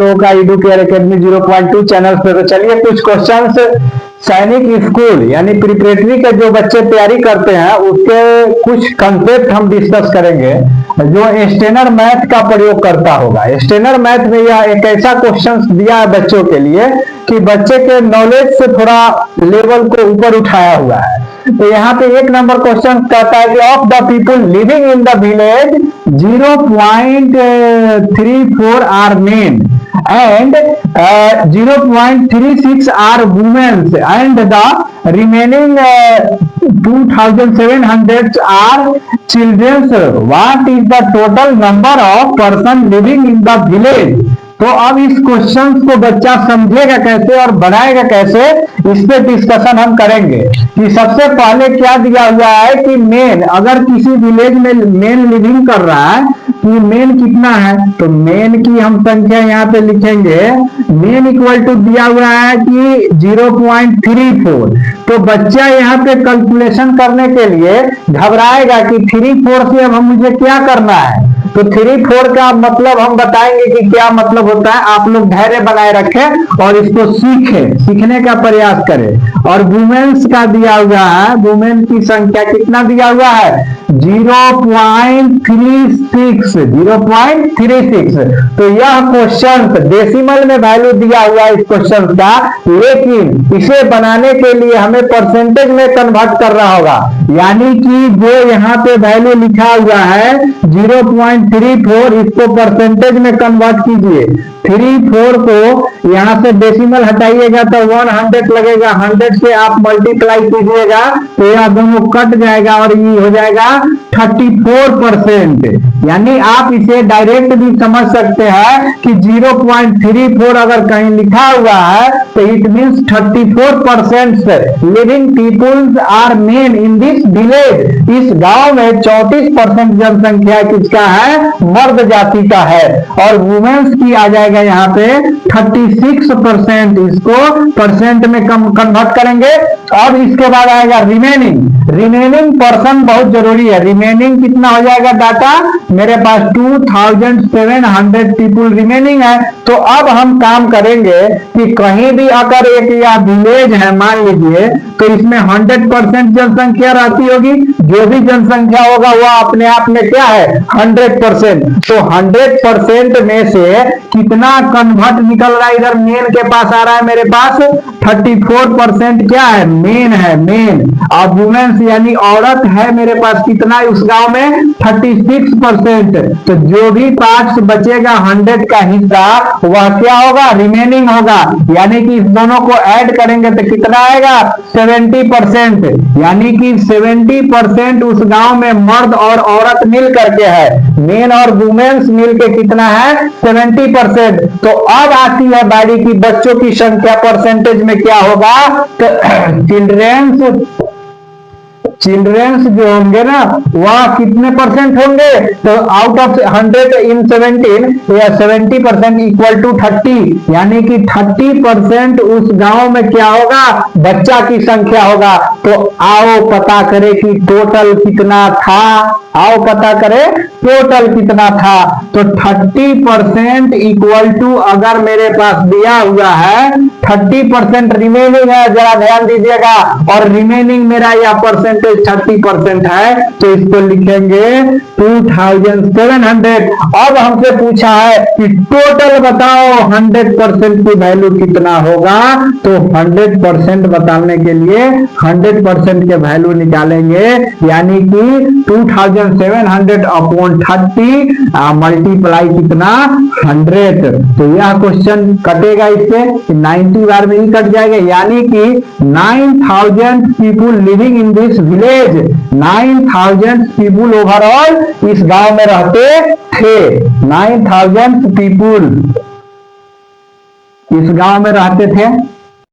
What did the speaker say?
लोगों का Educare academy 0.2 channel पे। तो चलिए कुछ क्वेश्चंस सैनिक स्कूल यानी प्रिपरेटरी के जो बच्चे तैयारी करते हैं उसके कुछ कंसेप्ट हम डिस्कस करेंगे जो स्टैंडर्ड मैथ का प्रयोग करता होगा। स्टैंडर्ड मैथ में यह एक ऐसा क्वेश्चन दिया है बच्चों के लिए कि बच्चे के नॉलेज से थोड़ा लेवल को ऊपर उठाया हुआ है। तो यहाँ पे एक नंबर क्वेश्चन कहता है कि of the people living in the village 0.34 are men and 0.36 are women and the remaining 2700 are children. What is the total number of person living in the village? तो अब इस क्वेश्चन को बच्चा समझेगा कैसे और बनाएगा कैसे, इस पे डिस्कशन हम करेंगे। कि सबसे पहले क्या दिया हुआ है कि मेन, अगर किसी विलेज में मेन लिविंग कर रहा है कि मेन कितना है, तो मेन की हम संख्या यहाँ पे लिखेंगे। मेन इक्वल टू दिया हुआ है कि 0.34। तो बच्चा यहाँ पे कैलकुलेशन करने के लिए घबराएगा कि 34 से अब मुझे क्या करना है। तो 34 का मतलब हम बताएंगे कि क्या मतलब होता है। आप लोग धैर्य बनाए रखें और इसको सीखने का प्रयास करें। और वुमेन्स का दिया हुआ है, वुमेन की संख्या कितना दिया हुआ है 0.36। तो यह क्वेश्चन डेसिमल में वैल्यू दिया हुआ है इस क्वेश्चन का, लेकिन इसे बनाने के लिए हमें परसेंटेज में कन्वर्ट करना होगा। यानी कि जो यहाँ पे वैल्यू लिखा हुआ है 0.34, इसको परसेंटेज में कन्वर्ट कीजिए। 34 को यहाँ से डेसिमल हटाइएगा तो 100 लगेगा, 100 से आप मल्टीप्लाई कीजिएगा तो यह दोनों कट जाएगा और ये हो जाएगा 34%। यानी आप इसे डायरेक्ट भी समझ सकते हैं कि 0.34 अगर कहीं लिखा हुआ है तो it means 34% living peoples are men in this village. इस गांव में 34% जनसंख्या किसका है, मर्द जाति का है। और वुमेन्स की आ जाएगा यहाँ पे 36%। इसको परसेंट में कन्वर्ट करेंगे। अब इसके बाद आएगा रिमेनिंग पर्सन, बहुत जरूरी है। रिमेनिंग कितना हो जाएगा डाटा, मेरे पास 2700 पीपुल रिमेनिंग है। तो अब हम काम करेंगे कि कहीं भी अगर एक या विलेज है मान लीजिए, तो इसमें 100% जनसंख्या रहती होगी। जो भी जनसंख्या होगा वह अपने आप में क्या है 100%। तो 100% में से कितना कन्वर्ट निकल रहा है, इधर मेन के पास आ रहा है मेरे पास 34% क्या है, मेन है मेन। और वुमेन्स यानी औरत है मेरे पास कितना है उस गांव में 36%। तो जो भी पार्ट्स बचेगा 100 का हिस्सा वह क्या होगा, रिमेनिंग होगा। यानी कि इस दोनों को ऐड करेंगे तो कितना आएगा 70%। यानी कि 70% उस गांव में मर्द और औरत मिल करके है, मेन और वुमेन्स मिल के कितना है 70%। तो अब आती है बारी की बच्चों की संख्या परसेंटेज में क्या होगा। तो चिल्ड्रेंस जो होंगे ना वह कितने परसेंट होंगे, तो आउट ऑफ 100 इन 17 या 70% इक्वल टू 30। यानी कि 30% उस गांव में क्या होगा, बच्चा की संख्या होगा। तो आओ पता करें कि टोटल कितना था, आओ पता करें टोटल कितना था। तो 30% इक्वल टू, अगर मेरे पास दिया हुआ है 30% रिमेनिंग है, जरा ध्यान दीजिएगा, और रिमेनिंग मेरा यह परसेंटेज 30% है, तो इसको लिखेंगे 2700। अब हमसे पूछा है कि टोटल बताओ 100% की वैल्यू कितना होगा। तो 100% बताने के लिए 100% के वैल्यू निकालेंगे। यानी कि 2700 अपॉन 30 मल्टीप्लाई कितना 100। तो यह क्वेश्चन कटेगा इससे 90 बार में ही कट जाएगा। यानी कि 9000 people living in this village, 9000 people overall इस गांव में रहते थे। 9000 पीपुल इस गांव में रहते थे।